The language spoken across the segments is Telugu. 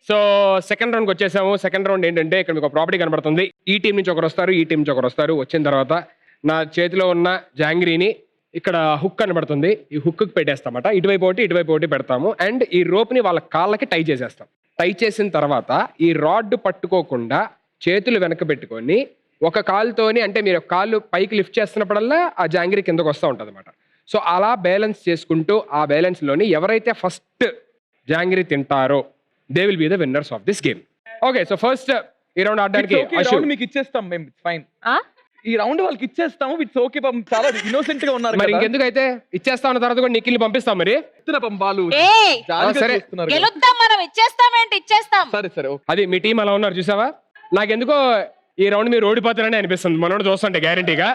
సో సెకండ్ రౌండ్కి వచ్చేసాము. సెకండ్ రౌండ్ ఏంటంటే ఇక్కడ మీకు ప్రాపర్టీ కనబడుతుంది. ఈ టీం నుంచి ఒకరు వస్తారు, ఈ టీం నుంచి ఒకరు వస్తారు. వచ్చిన తర్వాత నా చేతిలో ఉన్న జాంగ్రీని ఇక్కడ హుక్ కనబడుతుంది, ఈ హుక్ పెట్టేస్తామట. ఇటువైపు ఒకటి పెడతాము. అండ్ ఈ రోప్ని వాళ్ళ కాళ్ళకి టై చేసేస్తాం. టై చేసిన తర్వాత ఈ రాడ్ పట్టుకోకుండా చేతులు వెనక పెట్టుకొని ఒక కాలుతోని, అంటే మీరు కాళ్ళు పైకి లిఫ్ట్ చేస్తున్నప్పుడల్లా ఆ జాంగ్రీ కిందకు వస్తూ ఉంటుంది అనమాట. సో అలా బ్యాలెన్స్ చేసుకుంటూ ఆ బ్యాలెన్స్లోని ఎవరైతే ఫస్ట్ జాంగ్రీ తింటారో they will be the winners of this game. Okay, so first ఈ రౌండ్ ఆడడానికి మీకు ఇచ్చేస్తాం మేము, ఫైన్. ఈ రౌండ్ వాళ్ళకి ఇచ్చేస్తాము, ఇట్స్ ఓకే. చాలా ఇన్నోసెంట్ గా ఉన్నారు. మరి ఇంకెందుకు అయితే ఇచ్చేస్తా ఉన్న తర్వాత కూడా నిఖిల్ని పంపిస్తాం. మరి బాలు సరే ఇచ్చేస్తాం. సరే అది మీ టీం అలా ఉన్నారు చూసావా. నాకెందుకో ఈ రౌండ్ మీరు ఓడిపోతారని అనిపిస్తుంది మనోడు చూస్తుంటే గ్యారంటీగా.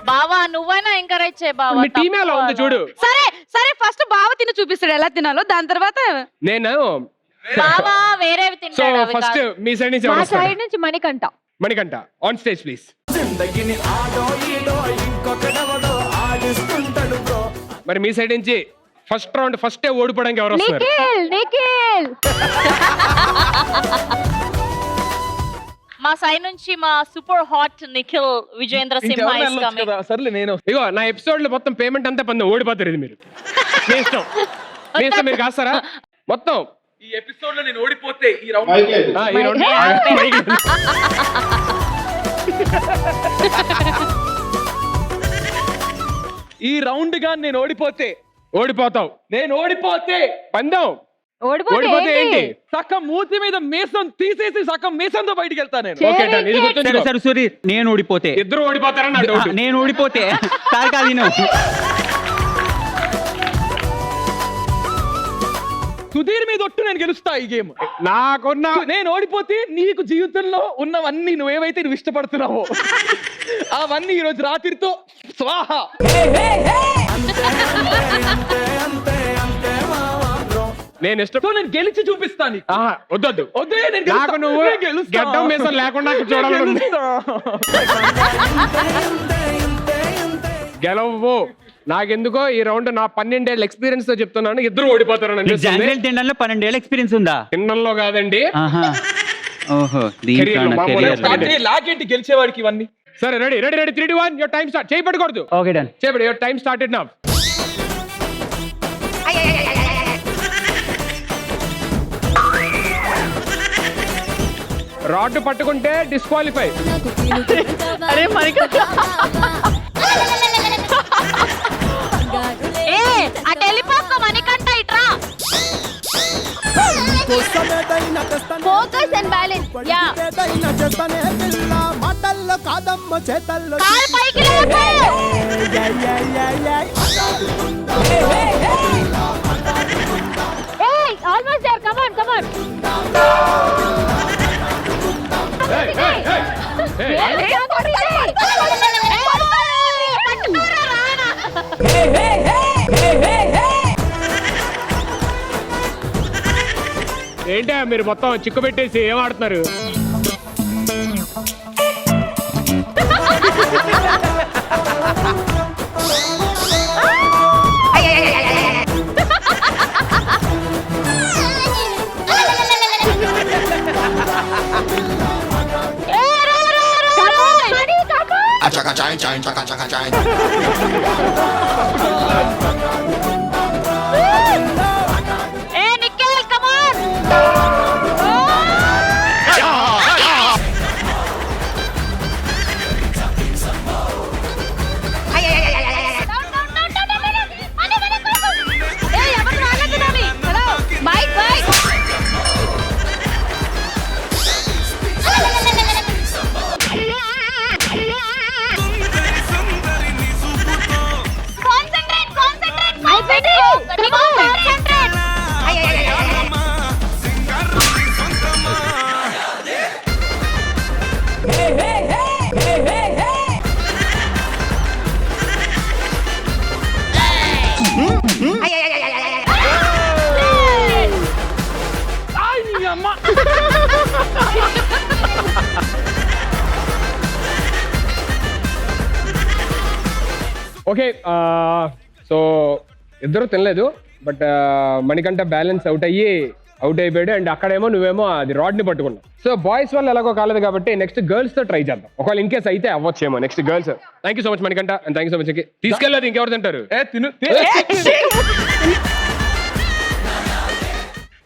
బావా నువ్వైనా ఎంకరేజ్ చేయ బావా. మీ టీమే అలా ఉంది చూడు. సరే సరే ఫస్ట్ బావ తిని చూపిస్తాడు ఎలా తినాలో, దాని తర్వాత నేను బావా వేరేవి సో తింటాడు. ఫస్ట్ మీ సైడ్ నుంచి ఎవరు వస్తారు? సైడ్ నుంచి మణికంఠ ఆన్ స్టేజ్ ప్లీజ్. మరి మీ సైడ్ నుంచి ఫస్ట్ రౌండ్ ఫస్టే ఓడిపోవడానికి ఎవరు వస్తారు? నిఖిల్ మా సైడ్ నుంచి మా super hot Nikhil Vijendra Simha is coming. సర్లే నేను ఇగో నా ఎపిసోడ్ లో మొత్తం పేమెంట్ అంతా పొంది ఓడిపోతారు. ఇది మీరు మీ ఇష్టం మీరు కాస్తారా మొత్తం? ఈ ఎపిసోడ్ లో నేను ఓడిపోతే ఈ రౌండ్ ఈ రౌండ్ గా నేను ఓడిపోతావు. నేను ఓడిపోతే పందెం ఓడిపోతే ఏంటి? సగం మూతి మీద మీసం తీసేసి సగం మీసంతో బయటికి వెళ్తా నేను. Okay done. ఇది గుర్తుంచుకో. సరే సూరి, నేను ఓడిపోతే ఇద్దరు ఓడిపోతారని నా డౌట్. నేను ఓడిపోతే కాదు సుధీర్ మీద ఒట్టు నేను గెలుస్తా ఈ గేమ్. నాకున్న నేను ఓడిపోతే నీకు జీవితంలో ఉన్నవన్నీ నువ్వేవైతే నువ్వు ఇష్టపడుతున్నావో అవన్నీ ఈ రోజు రాత్రితో స్వాహ. నేను ఇష్టం నేను గెలిచి చూపిస్తాను. వద్దొద్దు వద్దే, నేను నాకు నువ్వు గడ్డం మీసం లేకుండా చూడాలని గెలవు. నాకెందుకో ఈ రౌండ్ నా 12 ఏళ్ళ ఎక్స్పీరియన్స్ తో చెప్తున్నాను, ఇద్దరు ఓడిపోతారని అనిపిస్తుంది. తినడంలో 12 ఏళ్ళ ఎక్స్పీరియన్స్ ఉందా? తినడంలో కాదండి. ఓహో, లాగేంటి గెలిచేవాడికి ఇవన్నీ. సరే రెడీ 3, 2, 1 యువర్ టైం స్టార్ట్. చేయబడకూడదు. Okay done. చేయబడి your time started now. Rod పట్టుకుంటే డిస్క్వాలిఫై. అరే మణికంఠ అటు వెళ్ళిపోక మణికంఠ ఇట్రా. Focus and balance. యా కాలు పైకి లేపు. ఏయ్ ఆల్మోస్ట్ దేర్. కమ్ ఆన్ ఏంటా మీరు మొత్తం చిక్కు పెట్టేసి ఏం ఆడుతున్నారు? Nikhil come on. Okay, so ఇద్దరు తినలేదు. బట్ మణికంఠ బ్యాలెన్స్ అవుట్ అయిపోయాడు అండ్ అక్కడేమో నువ్వేమో అది రాడ్ ని పట్టుకున్నావు. సో బాయ్స్ వల్ల ఎలాగో కాలేదు కాబట్టి నెక్స్ట్ గర్ల్స్ తో ట్రై చేద్దాం. ఒకవేళ ఇన్ కేస్ అయితే అవ్వచ్చేమో next girls. Thank you so much Manikanta and thank you so much. తీసుకెళ్ళలేదు ఇంకెవరు తింటారు? తిను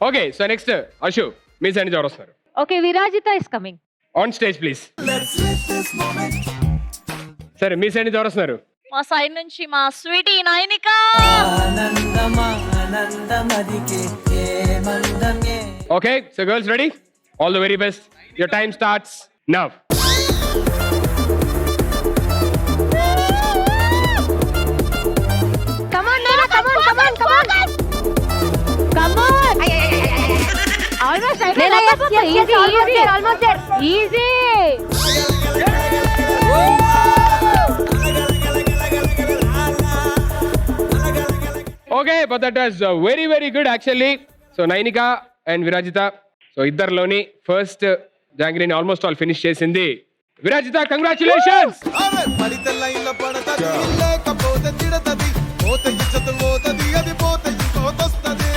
ఓకే సో నెక్స్ట్ అశు మీ సైడ్ నుంచి ఎవరు వస్తారు? Okay, Virajita is coming. On stage please. సరే మీ సైడ్ నుంచి ఎవరు వస్తున్నారు? మా సైడ్ నుంచి మా sweetie Nainika. Okay so girls ready? All the very best. Your time starts now. Come on, Nana, come on. Almost, Nana, yes, almost there. Easy. Okay but that was very good actually. So Nainika and Virajita, so ఇద్దరిలోని ఫస్ట్ జాంగ్రీని ఆల్మోస్ట్ ఆల్ ఫినిష్ చేసింది విరాజిత. కంగ్రాచులేషన్స్. పడితే లైన్లో పడతది లేకపోతే తిడతది పోతే ఇచ్చత పోతది అది పోతే ఇంకోతొస్తది.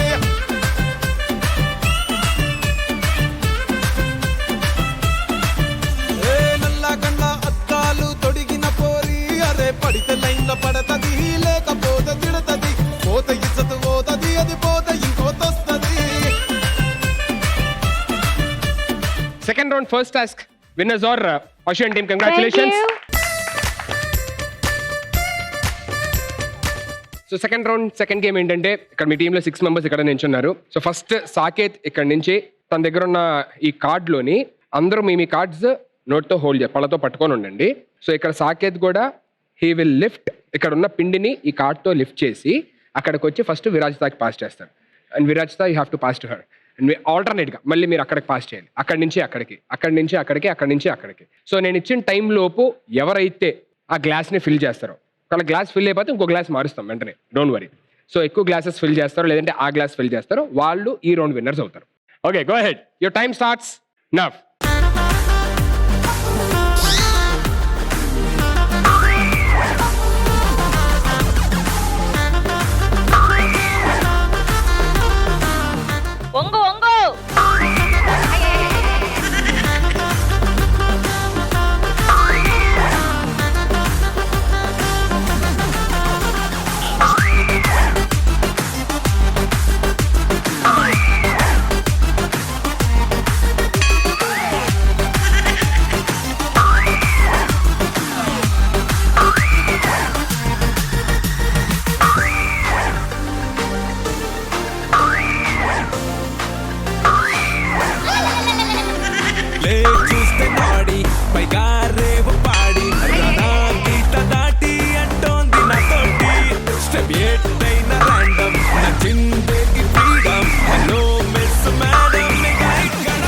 ఏ నల్ల గండ అద్దాలు తొడిగిన పోరి అరే పడితే లైన్లో పడతది లేకపోతే తిడతది పోతే ఇచ్చత పోతది అది పోతే ఇంకోతొస్తది. Second round first task winners are Ashu and team. Congratulations. So second round second game ఏంటంటే ఇక్కడ మీ టీంలో 6 మెంబర్స్ ఇక్కడ నించున్నారు. సో ఫస్ట్ సాకేత్ ఇక్కడ నుంచి తన దగ్గర ఉన్న ఈ కార్డ్లోని అందరూ మీ కార్డ్స్ నోట్తో హోల్డ్ పళ్ళతో పట్టుకొని ఉండండి. సో ఇక్కడ సాకేత్ కూడా హీ విల్ లిఫ్ట్ ఇక్కడ ఉన్న పిండిని ఈ కార్డ్తో లిఫ్ట్ చేసి అక్కడికి వచ్చి ఫస్ట్ విరాజితాకి పాస్ చేస్తారు. And Virajita you have to pass to her. And ఆల్టర్నేట్గా మళ్ళీ మీరు అక్కడికి పాస్ చేయాలి. అక్కడి నుంచి అక్కడికి, అక్కడి నుంచి అక్కడికి, అక్కడి నుంచి అక్కడికి. సో నేను ఇచ్చిన టైం లోపు ఎవరైతే ఆ గ్లాస్ని ఫిల్ చేస్తారో, ఒకవేళ గ్లాస్ ఫిల్ అయిపోతే ఇంకో గ్లాస్ మారుస్తాం వెంటనే, డోంట్ వరీ. సో ఎక్కువ గ్లాసెస్ ఫిల్ చేస్తారో లేదంటే ఆ గ్లాస్ ఫిల్ చేస్తారో వాళ్ళు ఈ రౌండ్ విన్నర్స్ అవుతారు. Okay go head. Your time starts now. వంగు చూస్తే నాడి పైగా రేవు పాడి రానా గీత దాటి అంటోంది నాతోటి స్టెప్ ఎట్టైన ర్యాండమ్ నచ్చిందేకి ఫ్రీడమ్. హలో మిస్ మేడం ఇక్కడ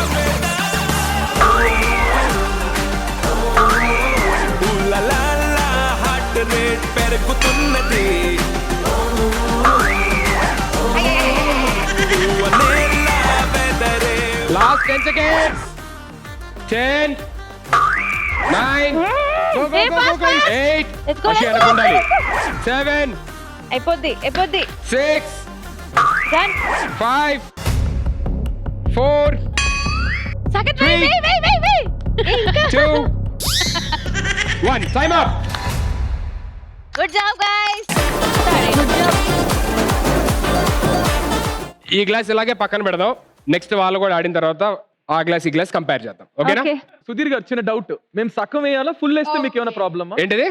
హార్ట్ రేట్ పెరుగుతున్నది. Last 10 seconds. 10 9 go 8 Let's go, Ashu let's వెనక go. ఉండాలి. 7 అయిపోద్ది 6 Done. 5 4 Saketh, Three. wait. 2 1 time up. Good job, guys. ఈ గ్లాస్ ఇలాగే పక్కన పెడదాం. నెక్స్ట్ వాళ్ళు కూడా ఆడిన తర్వాత ఆ గ్లాస్ ఈ గ్లాస్ కంపేర్ చేద్దాం. ఓకేనా? Okay. సుధీర్ గారు చిన్న డౌట్, మేము సగం వేయాలా ఫుల్ వేస్తే మీకు ఏమైనా ప్రాబ్లమా? ఏంటిది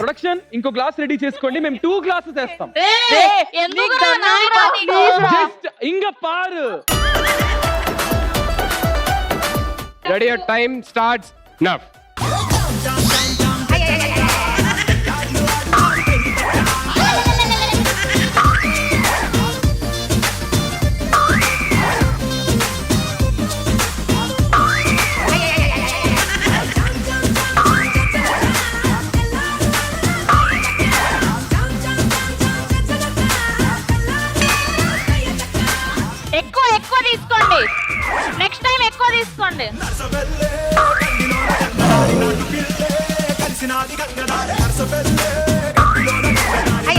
ప్రొడక్షన్ ఇంకో గ్లాస్ రెడీ చేసుకోండి, మేము 2 glasses వేస్తాం. జస్ట్ ఇంగ పారు. Ready your time starts now. ఎక్కువ తీసుకోండి. నెక్స్ట్ టైం ఎక్కువ తీసుకోండి. నర్సవెల్లే కండిలోన కన్నాడి నాటు పిల్ల కలిసినాది గంగదారి హర్ష పెళ్ళే గట్టిలోన గంగదారి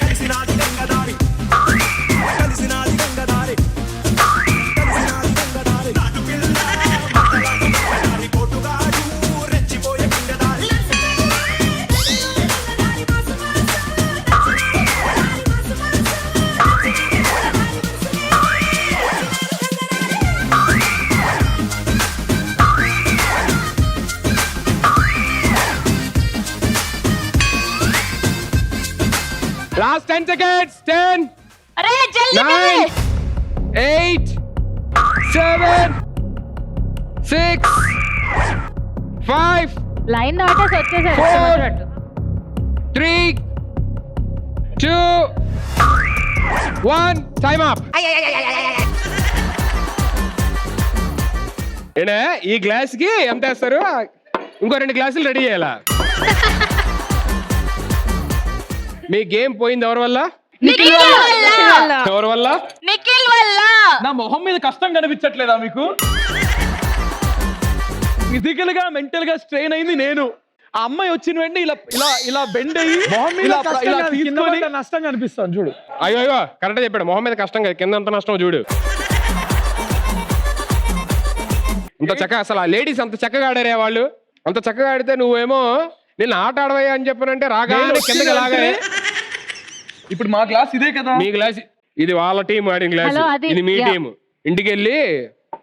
కలిసినాది గంగదారి కలిసినాది గంగదారి కలిసినాది గంగదారి నాటు పిల్ల మట్టలాట గంగదారి పోటుగాడు రెచ్చిపోయే గంగదారి లాస్ట్ 10 seconds. 10, అరే జల్దీ 9, 8, 7, 6, 5, లైన్ దాటేసి వచ్చేసారు 4, 3, 2, 1. Time up. ఏనా ఈ గ్లాస్ కి ఎంత వేస్తారు? ఇంకో 2 గ్లాసులు రెడీ చేయాలా? మీ గేమ్ పోయింది ఎవరి వల్ల? నిఖిల్ వల్ల ఎవరి వల్ల? నిఖిల్ వల్ల. నా మొహం మీద కష్టం కనిపించట్లేదా మీకు? ఫిజికల్ గా మెంటల్ గా స్ట్రెయిన్ అయింది నేను. ఆ అమ్మాయి వచ్చిన వెంటనే ఇలా ఇలా ఇలా బెండ్ అయ్యి ఇలా ఇలా తీసుకొని నష్టం కనిపిస్తాను చూడు. అయ్యో అయ్యో కరెక్ట్ చెప్పాడు. మొహం మీద కష్టం కదా, కింద ఎంత నష్టం చూడు. అంత చక్కగా అసలు ఆ లేడీస్ అంత చక్కగా ఆడారే వాళ్ళు. అంత చక్కగా ఆడితే నువ్వేమో నిన్ను ఆట ఆడవయ్యా అని చెప్పానంటే రాగానే కిందకి లాగానే. ఇప్పుడు మా క్లాస్ ఇదే కదా. మీ గ్లాస్ ఇది వాళ్ళ టీం ఆడిన గ్లాస్, Hello, అది- ఇది మీ yeah. టీం. ఇంటికి వెళ్ళి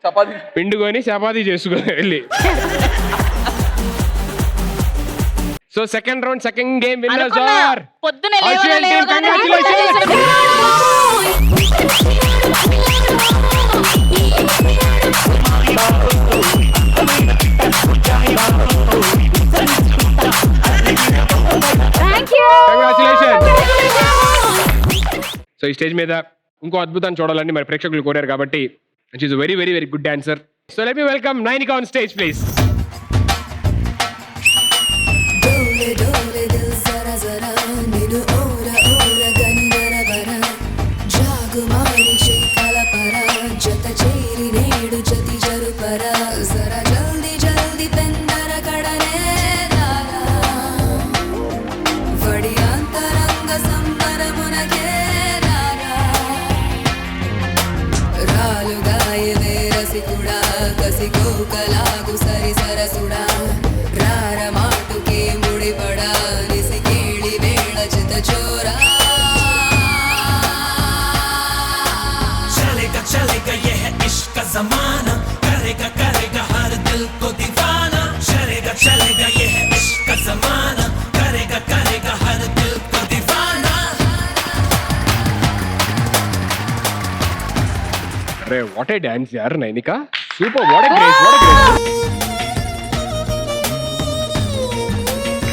చపాతీ పిండుకొని చపాతీ చేసుకో వెళ్ళి. So second round second game winners అనుకున్నా, ఆర్ పొద్దునే Australian team, లేవగానే congratulations. Thank you. Congratulation. So ఈ స్టేజ్ మీద ఇంకో అద్భుతాన్ని చూడాలని మరి ప్రేక్షకులు కోరారు కాబట్టి she is very very very good dancer. So let me welcome Nainika on stage please. डोले डोले दिल जरा जरा निरु ओरा ओरा गंधर वरा जागु मारिचे कलपरा जत चेरी नेडु जति जरु परा जरा जल्दी जल्दी पेंदर कड़ने दारा वडी अंतरंग संबर मुनगे दारा रालु गायवे रसिकुड़ा कसिको कलागु सरि सरसुड़ा रार माटुके मुड़ी पड़ा निसी केली वेळ चित चोरा चलेगा ये है इश्क का जमाना करेगा करेगा हर दिल को दीवाना चलेगा ये है इश्क का जमाना करेगा करेगा हर दिल को दीवाना अरे व्हाट ए डांस यार Nainika, super. What a grace, what a grace.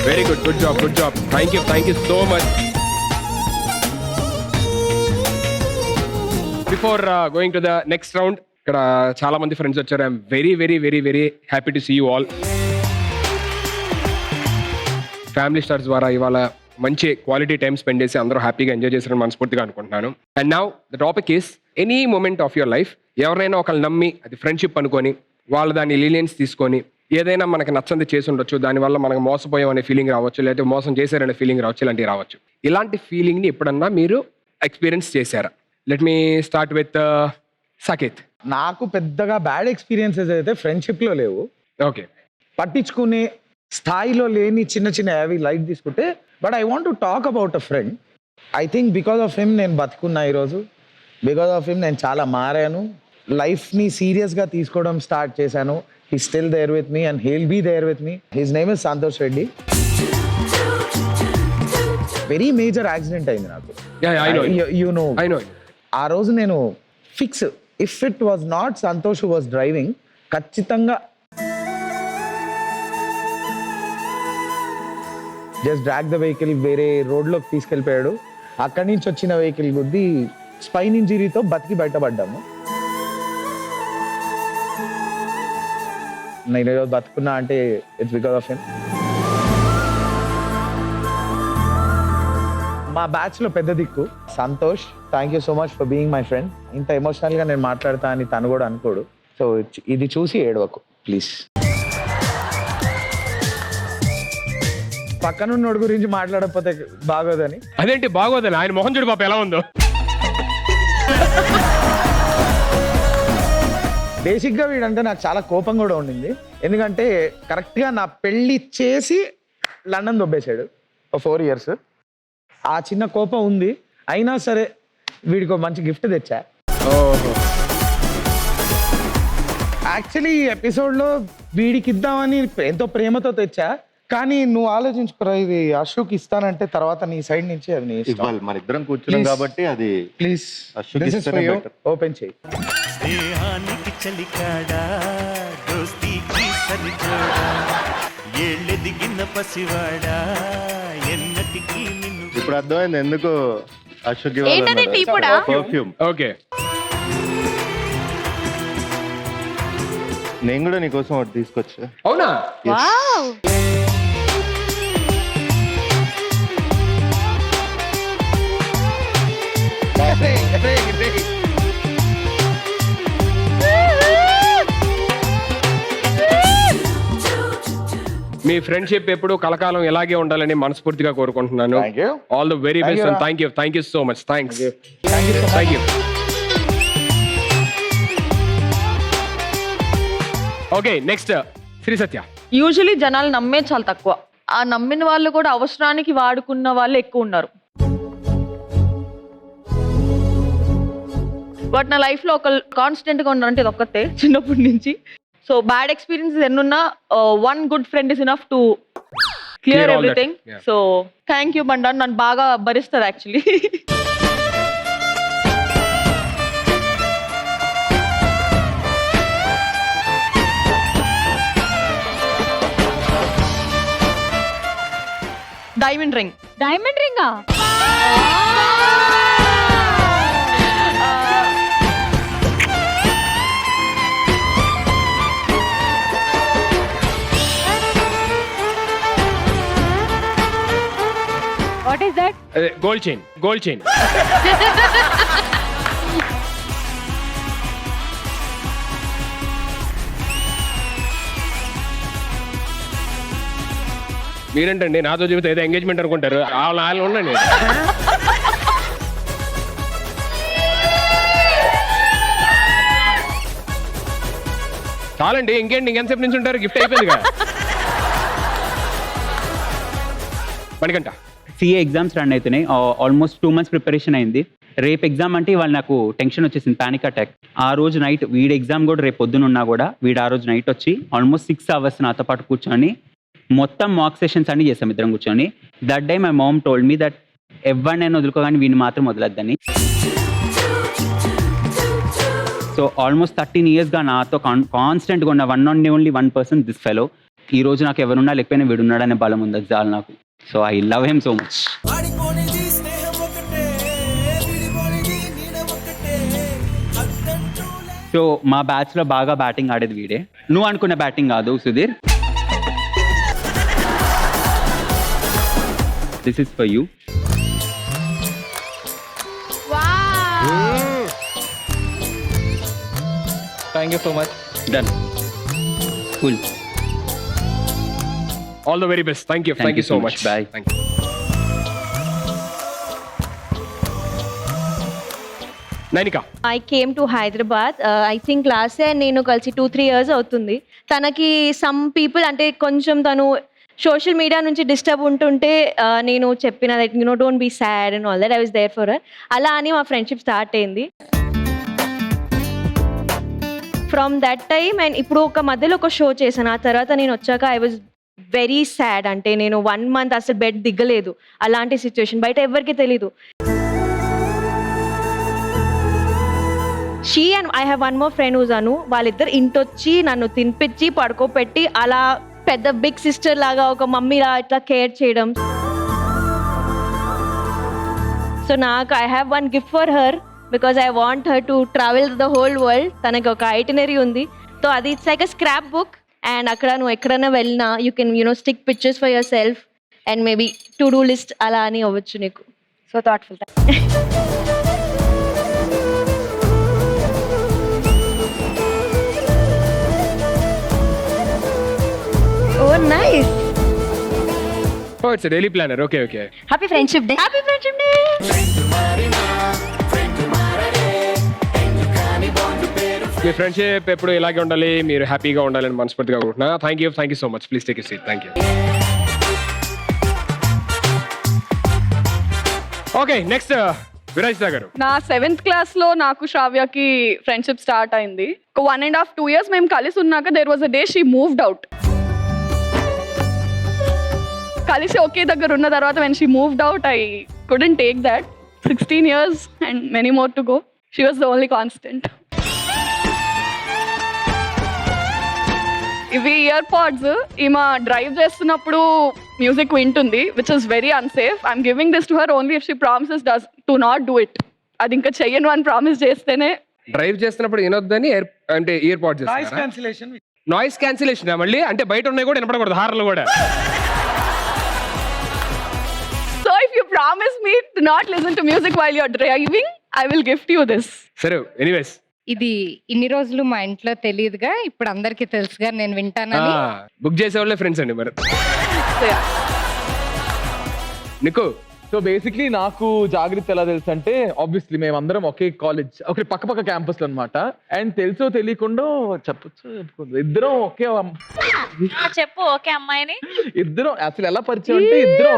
Very good, good job, good job. Thank you so much. Before going to the next round, ఇక్కడ చాలా మంది ఫ్రెండ్స్ వచ్చారు. I'm very very very very happy to see you all. Family stars ద్వారా ఇవాళ మంచి క్వాలిటీ టైం స్పెండ్ చేసి అందరూ హ్యాపీగా ఎంజాయ్ చేశారని మనస్ఫూర్తిగా అనుకుంటున్నాను. And now the topic is any moment of your life. ఎవరినైనా ఒకళ్ళు నమ్మి అది ఫ్రెండ్షిప్ అనుకొని వాళ్ళు దాన్ని లీనియన్స్ తీసుకొని ఏదైనా మనకి నచ్చంది చేసి ఉండొచ్చు, దానివల్ల మనకు మోసపోయాం అనే ఫీలింగ్ రావచ్చు, లేకపోతే మోసం చేశారనే ఫీలింగ్ రావచ్చు, ఇలాంటివి రావచ్చు. ఇలాంటి ఫీలింగ్ని ఎప్పుడన్నా మీరు ఎక్స్పీరియన్స్ చేశారా? Let me start with Saketh. నాకు పెద్దగా బ్యాడ్ ఎక్స్పీరియన్సెస్ అయితే ఫ్రెండ్షిప్ లో లేవు. ఓకే, పట్టించుకునే స్థాయిలో లేని చిన్న చిన్న అవి లైట్ తీసుకుంటే, but I want to talk about a friend. I think because of him నేను బతుకున్నా ఈరోజు. బికాస్ ఆఫ్ హిమ్ నేను చాలా మారాను. లైఫ్ని సీరియస్గా తీసుకోవడం స్టార్ట్ చేశాను. He still there with me and he'll be there with me. His name is Santosh Reddy. Very major accident అయింది నాకు. You know, I know. ఆ రోజు నేను fix, if it was not Santosh was driving, ఖచ్చితంగా జస్ట్ డ్రాగ్ ద వెహికల్ వేరే రోడ్లోకి తీసుకెళ్ళిపోయాడు. అక్కడి నుంచి వచ్చిన వెహికల్ గుద్ది స్పైన్ ఇంజరీతో బతికి బయటపడ్డాము. నేను ఈరోజు బతుకున్నా అంటే ఇట్స్ బికాస్ ఆఫ్ హిమ్. మా బ్యాచ్లో పెద్ద దిక్కు Santosh. Thank you so much for being my friend. ఇంత ఎమోషనల్గా నేను మాట్లాడతా అని తను కూడా అనుకోడు. సో ఇది చూసి ఏడవకు ప్లీజ్. పక్కనున్నోడి గురించి మాట్లాడకపోతే బాగోదని. అదేంటి బాగోదని, ఆయన మొహం చూడు పాప ఎలా ఉందో. బేసిక్గా వీడంటే నాకు చాలా కోపం కూడా ఉండింది. ఎందుకంటే కరెక్ట్గా నా పెళ్లి చేసి లండన్ దొబ్బేశాడు 4 years. ఆ చిన్న కోపం ఉంది. అయినా సరే వీడికి ఒక మంచి గిఫ్ట్ తెచ్చా. యాక్చువల్లీ ఈ ఎపిసోడ్లో వీడికి ఇద్దామని ఎంతో ప్రేమతో తెచ్చా. కానీ నువ్వు ఆలోచించుకోరా, ఇది అశోక్ ఇస్తానంటే తర్వాత నీ సైడ్ నుంచి అది నీ ఇష్టం. ఇవ్వాలి, మన ఇద్దరం కూర్చున్నాం కాబట్టి అది ప్లీజ్ అశోక్ ఇస్తేనే better. ఓపెన్ చేయి. స్నేహానికి చలికాడా దోస్తీకి సరిజోడా ఏళ్ళెదిగిన పసివాడా ఎన్నటికీ నిన్ను. ఇప్పుడు అర్థమైంది ఎందుకు అశోక్ ఏంటది టీ పొడా? పర్ఫ్యూమ్. ఓకే, నేను కూడా నీకోసం ఒకటి తీసుకొచ్చా. అవునా? వావ్. మీ ఫ్రెండ్షిప్ ఎప్పుడు కలకాలం ఇలాగే ఉండాలని మనస్ఫూర్తిగా కోరుకుంటున్నాను. Thank you. All the very Thank best you, and Ram. Thank you so much. Thanks. Thank you. Thank you. Okay, next Sri Satya. Usually జనాలు నమ్మేది చాలా తక్కువ. ఆ నమ్మిన వాళ్ళు కూడా అవసరానికి వాడుకున్న వాళ్ళు ఎక్కువ ఉన్నారు. బట్ నా లైఫ్ లో ఒక కాన్స్టెంట్ గా ఉన్నారంటే ఇది ఒక్కతే చిన్నప్పటి నుంచి. సో బ్యాడ్ ఎక్స్పీరియన్సెస్ ఎన్నున్నా one good friend is enough to Clear clear all that. Everything. Yeah. So thank you బండా, నన్ను బాగా భరిస్తుంది యాక్చువల్లీ. Diamond ring. డైమండ్ రింగా? What is that? Gold chain, gold chain. మీరేంటండి నాతో చెబితే ఏదో ఎంగేజ్మెంట్ అనుకుంటారు. వాళ్ళు ఉండండి. చాలండి, ఇంకేంటి, ఇంకెంతసేపు నుంచి ఉంటారు? గిఫ్ట్ అయిపోయింది కదా. మణికంఠ. సిఏ ఎగ్జామ్స్ రన్ అవుతున్నాయి. ఆల్మోస్ట్ 2 months ప్రిపరేషన్ అయింది. రేపు ఎగ్జామ్ అంటే ఇవాళ నాకు టెన్షన్ వచ్చేసింది, పానిక్ అటాక్. ఆ రోజు నైట్ వీడి ఎగ్జామ్ కూడా రేపు పొద్దున ఉన్నా కూడా వీడు ఆ రోజు నైట్ వచ్చి ఆల్మోస్ట్ 6 hours నాతో పాటు కూర్చొని మొత్తం మాక్ సెషన్స్ అన్ని చేసాం ఇద్దరం కూర్చొని. That day my mom told me that ఎవరినైనా వదులుకోగానే వీడిని మాత్రం వదలద్దని. సో ఆల్మోస్ట్ 13 yearsగా నాతో కాన్స్టెంట్గా ఉన్న only one person this fellow. ఈ రోజు నాకు ఎవరున్నా లేకపోయినా వీడు ఉన్నాడనే బలం ఉంది, అది చాలు నాకు. So I love him so much. ఆడిపోనిది స్నేహం ఒకటే విడిపోనిది నీడ ఒకటే అద్దంటూ సో మా బ్యాచ్ లో బాగా బ్యాటింగ్ ఆడేది వీడే. నువ్వు అనుకున్న బ్యాటింగ్ కాదు Sudheer. This is for you. Thank you so much. Done. Cool. All the very best. Thank you so much. Bye. Thank you. Nainika. I came to Hyderabad. I think last year నేను కలిసి 2-3 years అవుతుంది. తనకి సమ్ పీపుల్ అంటే కొంచెం తను సోషల్ మీడియా నుంచి డిస్టర్బ్ ఉంటుంటే నేను చెప్పిన that you know don't be sad and all that. I was there for her. అలా అని మా ఫ్రెండ్షిప్ స్టార్ట్ అయింది. ఫ్రమ్ దట్ టైమ్ అండ్ ఇప్పుడు ఒక మధ్యలో ఒక షో చేశాను. ఆ తర్వాత నేను వచ్చాక ఐ వాజ్ వెరీ సాడ్. అంటే నేను 1 month అసలు బెడ్ దిగ్గలేదు. అలాంటి సిచ్యువేషన్ బయట ఎవరికి తెలీదు. She and I have one more friend whose Anu. వాళ్ళిద్దరు ఇంటొచ్చి నన్ను తినిపించి పడుకోపెట్టి అలా పెద్ద బిగ్ సిస్టర్ లాగా ఒక మమ్మీలా ఇట్లా కేర్ చేయడం. సో నాకు I have one gift for her because I want her to travel the whole world. తనకి ఒక ఐటినరీ ఉంది. సో అది it's like a scrapbook. And అక్కడ నువ్వు ఎక్కడైనా వెళ్ళినా you can stick pictures for yourself and maybe to do list అలా అని అవ్వచ్చు నీకు. So thoughtful. Oh nice. Oh it's daily planner. Okay okay. Happy friendship day. Happy friendship day. మీ ఫ్రెండ్షిప్ ఎప్పుడు ఇలాగే ఉండాలి, మీరు హ్యాపీగా ఉండాలని మనస్ఫూర్తిగా కోరుకుంటున్నా. Thank you so much. Please take a seat. Thank you. Okay next Virajita garu. నా 7th క్లాస్ లో నాకు శ్రావ్యకి ఫ్రెండ్షిప్ స్టార్ట్ అయింది. 1.5 2 years మేము కలిసి ఉన్నాక there was a day she moved out. కలిసి ఒకే దగ్గర ఉన్న తర్వాత when she moved out I couldn't take that. 16 years and many more to go. She was the only constant. ఇవి ఇయర్ పాడ్స్ ఈమె డ్రైవ్ చేస్తున్నప్పుడు మ్యూజిక్ వింటుంది, which is very unsafe. I'm giving this to her only if she promises does to not do it. అది ఇంకా చెయ్యను అని ప్రామిస్ చేస్తేనే. డ్రైవ్ చేస్తున్నప్పుడు వినొద్దని అంటే year pads noise cancellation. Noise cancellation మళ్ళీ అంటే బయట ఉన్నాయి కూడా వినపడకూడదు, హార్లు కూడా. So if you promise me to not listen to music while you're driving, I will gift you this. సరే ఎనీవేస్. ఇది ఇన్ని రోజులు మా ఇంట్లో తెలియదుగా, ఇప్పుడు అందరికి తెలుసుగా నేను వింటానని. బుక్ చేసే వాళ్ళే ఫ్రెండ్స్ అండి మరి. So yeah. నీకు సో బేసిక్లీ నాకు జాగ్రత్త ఎలా తెలుసు అంటే, ఆబ్వియస్లీ మేమందరం ఒకే కాలేజ్, ఒకే పక్క క్యాంపస్ లో అనమాట. అండ్ తెలుసో తెలియకుండా చెప్పొచ్చు ఇద్దరం ఒకే చెప్పు ఓకే అమ్మాయిని. ఇద్దరం అసలు ఎలా పరిచయం అంటే ఇద్దరం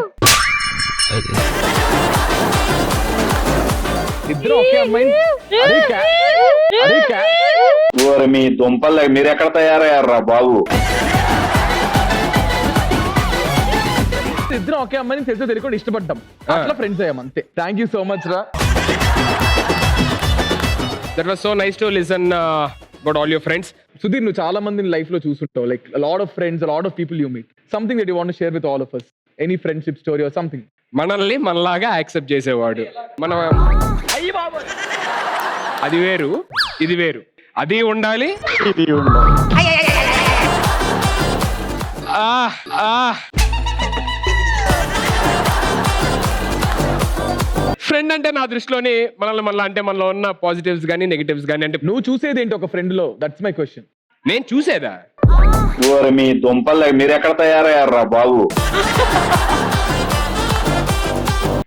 ఒకే అమ్మాయిని. మీ దుంపల్ మీరు ఎక్కడ తయారయ్యారా బాబు? ఇద్దరం ఒకే అమ్మాయిని తెలుసో తెలియకుండా ఇష్టపడ్డాం, అట్లా ఫ్రెండ్స్ అయ్యాం అంతే. థ్యాంక్ యూ సో మచ్ రా. That was so nice to listen about all your friends. Sudheer, నువ్వు చాలా మందిని లైఫ్ లో చూసుంటావు, like lot of friends, lot of people you meet. Something that you want to share with all of us. Any friendship story or something. మనల్ని మనలాగా యాక్సెప్ట్ చేసేవాడు. మనం అది వేరు, ఇది వేరు. అది ఉండాలి, ఇది ఉండాలి. ఫ్రెండ్ అంటే నా దృష్టిలోని మనల్ని మళ్ళీ అంటే మనలో ఉన్న పాజిటివ్స్ కానీ నెగిటివ్స్ కానీ. అంటే నువ్వు చూసేది ఏంటి ఒక ఫ్రెండ్ లో? That's my question. నేను చూసేదా? మీ దుంపల్ మీరు ఎక్కడ తయారయ్యారా బాబు?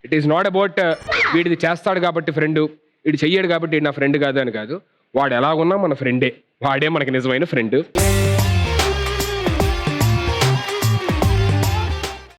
ఇట్ ఈస్ నాట్ అబౌట్ వీడిది చేస్తాడు కాబట్టి ఫ్రెండ్, వీడు చెయ్యాడు కాబట్టి నా ఫ్రెండ్ కాదు అని కాదు. వాడు ఎలాగున్నా మన ఫ్రెండే, వాడే మనకి నిజమైన ఫ్రెండ్.